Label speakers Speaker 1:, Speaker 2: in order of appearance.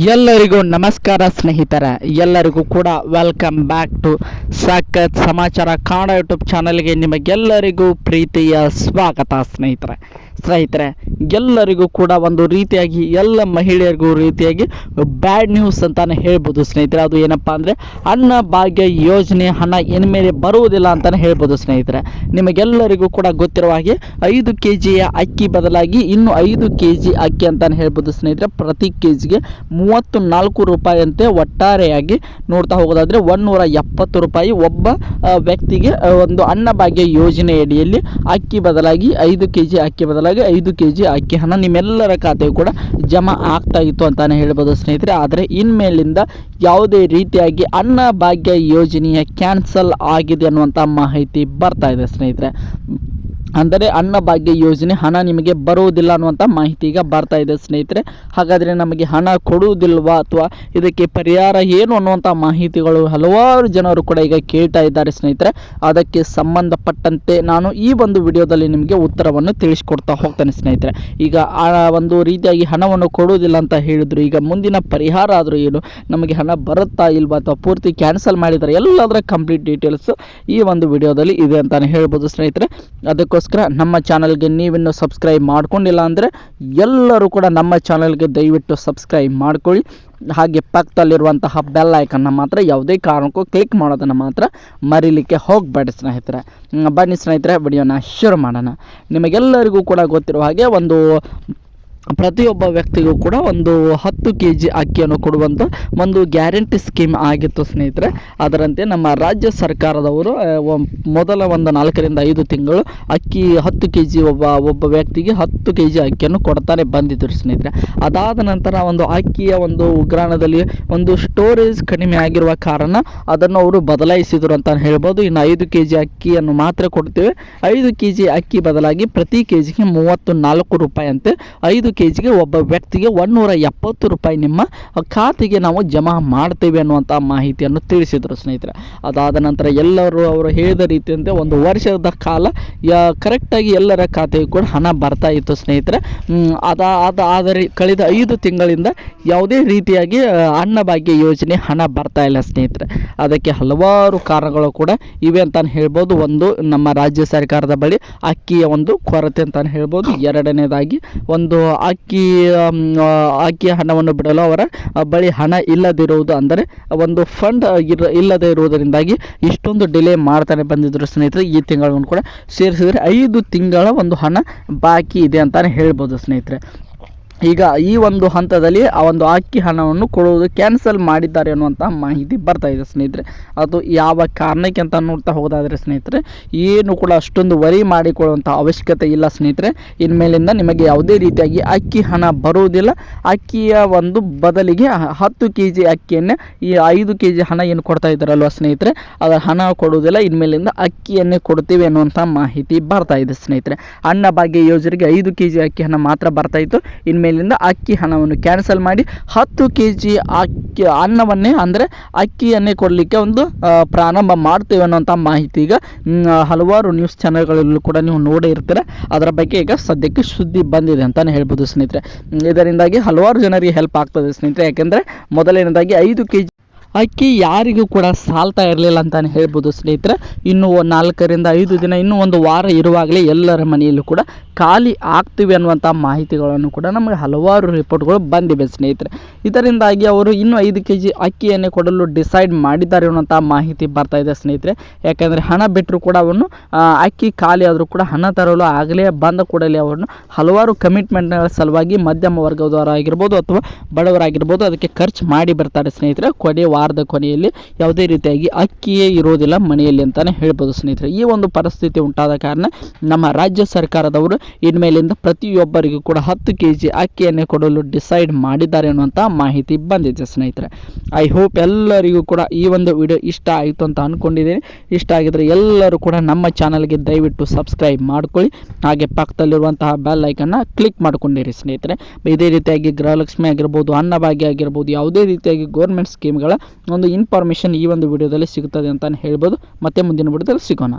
Speaker 1: ಎಲ್ಲರಿಗೂ ನಮಸ್ಕಾರ ಸ್ನೇಹಿತರೆ, ಎಲ್ಲರಿಗೂ ಕೂಡ ವೆಲ್ಕಮ್ ಬ್ಯಾಕ್ ಟು ಸಖತ್ ಸಮಾಚಾರ ಕನ್ನಡ ಯೂಟ್ಯೂಬ್ ಚಾನಲ್ಗೆ ನಿಮಗೆಲ್ಲರಿಗೂ ಪ್ರೀತಿಯ ಸ್ವಾಗತ. ಸ್ನೇಹಿತರೆ ಎಲ್ಲರಿಗೂ ಕೂಡ ಒಂದು ರೀತಿಯಾಗಿ ಎಲ್ಲ ಮಹಿಳೆಯರಿಗೂ ರೀತಿಯಾಗಿ ಬ್ಯಾಡ್ ನ್ಯೂಸ್ ಅಂತಾನೆ ಹೇಳ್ಬೋದು ಸ್ನೇಹಿತರೆ. ಅದು ಏನಪ್ಪ ಅಂದರೆ ಅನ್ನ ಭಾಗ್ಯ ಯೋಜನೆ ಹಣ ಇನ್ಮೇಲೆ ಬರುವುದಿಲ್ಲ ಅಂತಲೇ ಹೇಳ್ಬೋದು ಸ್ನೇಹಿತರೆ. ನಿಮಗೆಲ್ಲರಿಗೂ ಕೂಡ ಗೊತ್ತಿರುವ ಹಾಗೆ 5 kg ಅಕ್ಕಿ ಬದಲಾಗಿ ಇನ್ನು 5 kg ಅಕ್ಕಿ ಅಂತಲೇ ಹೇಳ್ಬೋದು ಸ್ನೇಹಿತರೆ. ಪ್ರತಿ ಕೆಜಿಗೆ 34 ರೂಪಾಯಿ ಅಂತೆ. ಒಟ್ಟಾರೆಯಾಗಿ ನೋಡ್ತಾ ಹೋಗೋದಾದರೆ 170 ರೂಪಾಯಿ ಒಬ್ಬ ವ್ಯಕ್ತಿಗೆ ಒಂದು ಅನ್ನಭಾಗ್ಯ ಯೋಜನೆ ಅಡಿಯಲ್ಲಿ ಅಕ್ಕಿ ಬದಲಾಗಿ 5 kg ಅಕ್ಕಿ ಬದಲಾಗಿ 5 kg ಅಕ್ಕಿ ಹಣ ನಿಮ್ಮೆಲ್ಲರ ಖಾತೆಗೂ ಕೂಡ ಜಮಾ ಆಗ್ತಾ ಇತ್ತು ಅಂತಾನೆ ಹೇಳ್ಬೋದು ಸ್ನೇಹಿತರೆ. ಆದರೆ ಇನ್ಮೇಲಿಂದ ಯಾವುದೇ ರೀತಿಯಾಗಿ ಅನ್ನಭಾಗ್ಯ ಯೋಜನೆಯ ಕ್ಯಾನ್ಸಲ್ ಆಗಿದೆ ಅನ್ನುವಂಥ ಮಾಹಿತಿ ಬರ್ತಾ ಇದೆ ಸ್ನೇಹಿತರೆ. ಅಂದರೆ ಅನ್ನಭಾಗ್ಯ ಯೋಜನೆ ಹಣ ನಿಮಗೆ ಬರುವುದಿಲ್ಲ ಅನ್ನುವಂಥ ಮಾಹಿತಿ ಈಗ ಬರ್ತಾ ಇದೆ ಸ್ನೇಹಿತರೆ. ಹಾಗಾದರೆ ನಮಗೆ ಹಣ ಕೊಡುವುದಿಲ್ವಾ ಅಥವಾ ಇದಕ್ಕೆ ಪರಿಹಾರ ಏನು ಅನ್ನುವಂಥ ಮಾಹಿತಿಗಳು ಹಲವಾರು ಜನರು ಕೂಡ ಈಗ ಕೇಳ್ತಾ ಇದ್ದಾರೆ ಸ್ನೇಹಿತರೆ. ಅದಕ್ಕೆ ಸಂಬಂಧಪಟ್ಟಂತೆ ನಾನು ಈ ಒಂದು ವಿಡಿಯೋದಲ್ಲಿ ನಿಮಗೆ ಉತ್ತರವನ್ನು ತಿಳಿಸ್ಕೊಡ್ತಾ ಹೋಗ್ತೇನೆ ಸ್ನೇಹಿತರೆ. ಈಗ ಒಂದು ರೀತಿಯಾಗಿ ಹಣವನ್ನು ಕೊಡುವುದಿಲ್ಲ ಅಂತ ಹೇಳಿದ್ರು, ಈಗ ಮುಂದಿನ ಪರಿಹಾರ ಆದರೂ ಏನು, ನಮಗೆ ಹಣ ಬರುತ್ತಾ ಇಲ್ವಾ ಅಥವಾ ಪೂರ್ತಿ ಕ್ಯಾನ್ಸಲ್ ಮಾಡಿದ್ದಾರೆ, ಎಲ್ಲದರ ಕಂಪ್ಲೀಟ್ ಡೀಟೇಲ್ಸ್ ಈ ಒಂದು ವಿಡಿಯೋದಲ್ಲಿ ಇದೆ ಅಂತಲೇ ಹೇಳ್ಬೋದು ಸ್ನೇಹಿತರೆ. ಅದಕ್ಕೋಸ್ಕರ ನಮ್ಮ ಚಾನಲ್ಗೆ ನೀವಿನ್ನೂ ಸಬ್ಸ್ಕ್ರೈಬ್ ಮಾಡ್ಕೊಂಡಿಲ್ಲ ಅಂದರೆ ಎಲ್ಲರೂ ಕೂಡ ನಮ್ಮ ಚಾನಲ್ಗೆ ದಯವಿಟ್ಟು ಸಬ್ಸ್ಕ್ರೈಬ್ ಮಾಡ್ಕೊಳ್ಳಿ. ಹಾಗೆ ಪಕ್ಕದಲ್ಲಿರುವಂತಹ ಬೆಲ್ ಐಕನ್ನ ಮಾತ್ರ ಯಾವುದೇ ಕಾರಣಕ್ಕೂ ಕ್ಲಿಕ್ ಮಾಡೋದನ್ನು ಮಾತ್ರ ಮರೀಲಿಕ್ಕೆ ಹೋಗಬೇಡಿ ಸ್ನೇಹಿತರೆ. ಬನ್ನಿ ಸ್ನೇಹಿತರೆ, ವಿಡಿಯೋನ ಶುರು ಮಾಡೋಣ. ನಿಮಗೆಲ್ಲರಿಗೂ ಕೂಡ ಗೊತ್ತಿರುವ ಹಾಗೆ ಒಂದು ಪ್ರತಿಯೊಬ್ಬ ವ್ಯಕ್ತಿಗೂ ಕೂಡ ಒಂದು 10 kg ಅಕ್ಕಿಯನ್ನು ಕೊಡುವಂಥ ಒಂದು ಗ್ಯಾರಂಟಿ ಸ್ಕೀಮ್ ಆಗಿತ್ತು ಸ್ನೇಹಿತರೆ. ಅದರಂತೆ ನಮ್ಮ ರಾಜ್ಯ ಸರ್ಕಾರದವರು ಮೊದಲ ಒಂದು 4 ರಿಂದ 5 ತಿಂಗಳು ಅಕ್ಕಿ 10 kg ಒಬ್ಬ ವ್ಯಕ್ತಿಗೆ 10 kg ಅಕ್ಕಿಯನ್ನು ಕೊಡ್ತಾನೆ ಬಂದಿದ್ದರು ಸ್ನೇಹಿತರೆ. ಅದಾದ ನಂತರ ಒಂದು ಅಕ್ಕಿಯ ಒಂದು ಉಗ್ರಾಣದಲ್ಲಿ ಒಂದು ಸ್ಟೋರೇಜ್ ಕಡಿಮೆ ಆಗಿರುವ ಕಾರಣ ಅದನ್ನು ಅವರು ಬದಲಾಯಿಸಿದರು ಅಂತ ಹೇಳ್ಬೋದು. ಇನ್ನು 5 kg ಅಕ್ಕಿಯನ್ನು ಮಾತ್ರ ಕೊಡ್ತೇವೆ. 5 kg ಅಕ್ಕಿ ಬದಲಾಗಿ ಪ್ರತಿ ಕೆಜಿಗೆ 34 ರೂಪಾಯಿ ಅಂತೆ. 5 kg ಒಬ್ಬ ವ್ಯಕ್ತಿಗೆ 170 ರೂಪಾಯಿ ನಿಮ್ಮ ಖಾತೆಗೆ ನಾವು ಜಮಾ ಮಾಡ್ತೇವೆ ಅನ್ನುವಂಥ ಮಾಹಿತಿಯನ್ನು ತಿಳಿಸಿದರು ಸ್ನೇಹಿತರೆ. ಅದಾದ ನಂತರ ಎಲ್ಲರೂ ಅವರು ಹೇಳಿದ ರೀತಿಯಂತೆ ಒಂದು ವರ್ಷದ ಕಾಲ ಕರೆಕ್ಟಾಗಿ ಎಲ್ಲರ ಖಾತೆಗೂ ಕೂಡ ಹಣ ಬರ್ತಾ ಇತ್ತು ಸ್ನೇಹಿತರೆ. ಆದರೆ ಕಳೆದ 5 ತಿಂಗಳಿಂದ ಯಾವುದೇ ರೀತಿಯಾಗಿ ಅನ್ನಭಾಗ್ಯ ಯೋಜನೆ ಹಣ ಬರ್ತಾ ಇಲ್ಲ ಸ್ನೇಹಿತರೆ. ಅದಕ್ಕೆ ಹಲವಾರು ಕಾರಣಗಳು ಕೂಡ ಇವೆ ಅಂತಾನೆ ಹೇಳ್ಬೋದು. ಒಂದು, ನಮ್ಮ ರಾಜ್ಯ ಸರ್ಕಾರದ ಬಳಿ ಅಕ್ಕಿಯ ಒಂದು ಕೊರತೆ ಅಂತಾನೆ ಹೇಳ್ಬೋದು. ಎರಡನೇದಾಗಿ ಒಂದು ಅಕ್ಕಿ ಹಣವನ್ನು ಬಿಡಲು ಅವರ ಬಳಿ ಹಣ ಇಲ್ಲದಿರುವುದು, ಅಂದರೆ ಒಂದು ಫಂಡ್ ಇಲ್ಲದೇ ಇರುವುದರಿಂದಾಗಿ ಇಷ್ಟೊಂದು ಡಿಲೇ ಮಾಡ್ತಾನೆ ಬಂದಿದ್ದರು ಸ್ನೇಹಿತರೆ. ಈ ತಿಂಗಳನ್ನು ಕೂಡ ಸೇರಿಸಿದರೆ 5 ತಿಂಗಳ ಒಂದು ಹಣ ಬಾಕಿ ಇದೆ ಅಂತಾನೆ ಹೇಳ್ಬೋದು ಸ್ನೇಹಿತರೆ. ಈಗ ಈ ಒಂದು ಹಂತದಲ್ಲಿ ಆ ಒಂದು ಅಕ್ಕಿ ಹಣವನ್ನು ಕೊಡುವುದು ಕ್ಯಾನ್ಸಲ್ ಮಾಡಿದ್ದಾರೆ ಅನ್ನುವಂಥ ಮಾಹಿತಿ ಬರ್ತಾ ಇದೆ ಸ್ನೇಹಿತರೆ. ಅದು ಯಾವ ಕಾರಣಕ್ಕೆ ಅಂತ ನೋಡ್ತಾ ಹೋಗೋದಾದರೆ ಸ್ನೇಹಿತರೆ, ಏನು ಕೂಡ ಅಷ್ಟೊಂದು ವರಿ ಮಾಡಿಕೊಳ್ಳುವಂಥ ಅವಶ್ಯಕತೆ ಇಲ್ಲ ಸ್ನೇಹಿತರೆ. ಇನ್ಮೇಲಿಂದ ನಿಮಗೆ ಯಾವುದೇ ರೀತಿಯಾಗಿ ಅಕ್ಕಿ ಹಣ ಬರುವುದಿಲ್ಲ. ಅಕ್ಕಿಯ ಒಂದು ಬದಲಿಗೆ 10 kg ಅಕ್ಕಿಯನ್ನೇ ಈ 5 kg ಹಣ ಏನು ಕೊಡ್ತಾ ಇದ್ದಾರಲ್ವ ಸ್ನೇಹಿತರೆ, ಅದರ ಹಣ ಕೊಡುವುದಿಲ್ಲ. ಇನ್ಮೇಲಿಂದ ಅಕ್ಕಿಯನ್ನೇ ಕೊಡ್ತೀವಿ ಅನ್ನುವಂಥ ಮಾಹಿತಿ ಬರ್ತಾ ಇದೆ ಸ್ನೇಹಿತರೆ. ಅನ್ನಭಾಗ್ಯ ಯೋಜನೆಗೆ 5 kg ಅಕ್ಕಿ ಹಣ ಮಾತ್ರ ಬರ್ತಾ ಇತ್ತು. ಮೇಲಿಂದ ಅಕ್ಕಿ ಹಣವನ್ನು ಕ್ಯಾನ್ಸಲ್ ಮಾಡಿ 10 kg ಅಕ್ಕಿ ಅನ್ನವನ್ನೇ, ಅಂದರೆ ಅಕ್ಕಿಯನ್ನೇ ಕೊಡಲಿಕ್ಕೆ ಒಂದು ಪ್ರಾರಂಭ ಮಾಡ್ತೇವೆ ಅನ್ನೋಂಥ ಮಾಹಿತಿ ಈಗ ಹಲವಾರು ನ್ಯೂಸ್ ಚಾನೆಲ್ಗಳಲ್ಲೂ ಕೂಡ ನೀವು ನೋಡೇ ಇರ್ತೀರ. ಅದರ ಬಗ್ಗೆ ಈಗ ಸದ್ಯಕ್ಕೆ ಸುದ್ದಿ ಬಂದಿದೆ ಅಂತಲೇ ಹೇಳ್ಬೋದು ಸ್ನೇಹಿತರೆ. ಇದರಿಂದಾಗಿ ಹಲವಾರು ಜನರಿಗೆ ಹೆಲ್ಪ್ ಆಗ್ತದೆ ಸ್ನೇಹಿತರೆ. ಯಾಕೆಂದರೆ ಮೊದಲನೇದಾಗಿ 5 kg ಅಕ್ಕಿ ಯಾರಿಗೂ ಕೂಡ ಸಾಲ್ತಾ ಇರಲಿಲ್ಲ ಅಂತಲೇ ಹೇಳ್ಬೋದು ಸ್ನೇಹಿತರೆ. ಇನ್ನು 4 ರಿಂದ 5 ದಿನ, ಇನ್ನೂ ಒಂದು ವಾರ ಇರುವಾಗಲೇ ಎಲ್ಲರ ಮನೆಯಲ್ಲೂ ಕೂಡ ಖಾಲಿ ಆಗ್ತೀವಿ ಅನ್ನುವಂಥ ಮಾಹಿತಿಗಳನ್ನು ಕೂಡ ನಮಗೆ ಹಲವಾರು ರಿಪೋರ್ಟ್ಗಳು ಬಂದಿವೆ ಸ್ನೇಹಿತರೆ. ಇದರಿಂದಾಗಿ ಅವರು ಇನ್ನೂ 5 kg ಅಕ್ಕಿಯನ್ನೇ ಕೊಡಲು ಡಿಸೈಡ್ ಮಾಡಿದ್ದಾರೆ ಅನ್ನುವಂಥ ಮಾಹಿತಿ ಬರ್ತಾ ಇದೆ ಸ್ನೇಹಿತರೆ. ಯಾಕೆಂದರೆ ಹಣ ಬಿಟ್ಟರು ಕೂಡ ಅವನು ಅಕ್ಕಿ ಖಾಲಿ ಆದರೂ ಕೂಡ ಹಣ ತರಲು ಆಗಲೇ ಬಂದ ಕೂಡಲೇ ಅವನು ಹಲವಾರು ಕಮಿಟ್ಮೆಂಟ್ಗಳ ಸಲುವಾಗಿ ಮಧ್ಯಮ ವರ್ಗದವರಾಗಿರ್ಬೋದು ಅಥವಾ ಬಡವರಾಗಿರ್ಬೋದು ಅದಕ್ಕೆ ಖರ್ಚು ಮಾಡಿ ಬರ್ತಾರೆ ಸ್ನೇಹಿತರೆ. ವಾರದ ಕೊನೆಯಲ್ಲಿ ಯಾವುದೇ ರೀತಿಯಾಗಿ ಅಕ್ಕಿಯೇ ಇರೋದಿಲ್ಲ ಮನೆಯಲ್ಲಿ ಅಂತಲೇ ಹೇಳ್ಬೋದು ಸ್ನೇಹಿತರೆ. ಈ ಒಂದು ಪರಿಸ್ಥಿತಿ ಉಂಟಾದ ಕಾರಣ ನಮ್ಮ ರಾಜ್ಯ ಸರ್ಕಾರದವರು ಇನ್ಮೇಲಿಂದ ಪ್ರತಿಯೊಬ್ಬರಿಗೂ ಕೂಡ 10 kg ಅಕ್ಕಿಯನ್ನೇ ಕೊಡಲು ಡಿಸೈಡ್ ಮಾಡಿದ್ದಾರೆ ಅನ್ನುವಂಥ ಮಾಹಿತಿ ಬಂದಿದೆ ಸ್ನೇಹಿತರೆ. ಐ ಹೋಪ್ ಎಲ್ಲರಿಗೂ ಕೂಡ ಈ ಒಂದು ವಿಡಿಯೋ ಇಷ್ಟ ಆಯಿತು ಅಂತ ಅಂದ್ಕೊಂಡಿದ್ದೀನಿ. ಇಷ್ಟ ಆಗಿದ್ರೆ ಎಲ್ಲರೂ ಕೂಡ ನಮ್ಮ ಚಾನಲ್ಗೆ ದಯವಿಟ್ಟು ಸಬ್ಸ್ಕ್ರೈಬ್ ಮಾಡ್ಕೊಳ್ಳಿ. ಹಾಗೆ ಪಕ್ಕದಲ್ಲಿರುವಂತಹ ಬೆಲ್ ಐಕನ್ನ ಕ್ಲಿಕ್ ಮಾಡ್ಕೊಂಡಿರಿ ಸ್ನೇಹಿತರೆ. ಇದೇ ರೀತಿಯಾಗಿ ಗೃಹಲಕ್ಷ್ಮಿ ಆಗಿರ್ಬೋದು, ಅನ್ನಭಾಗ್ಯ ಆಗಿರ್ಬೋದು, ಯಾವುದೇ ರೀತಿಯಾಗಿ ಗೌರ್ಮೆಂಟ್ ಸ್ಕೀಮ್ಗಳ ಒಂದು ಇನ್ಫಾರ್ಮೇಷನ್ ಈ ಒಂದು ವಿಡಿಯೋದಲ್ಲಿ ಸಿಗುತ್ತದೆ ಅಂತಲೇ ಹೇಳ್ಬೋದು. ಮತ್ತೆ ಮುಂದಿನ ವಿಡಿಯೋದಲ್ಲಿ ಸಿಗೋಣ.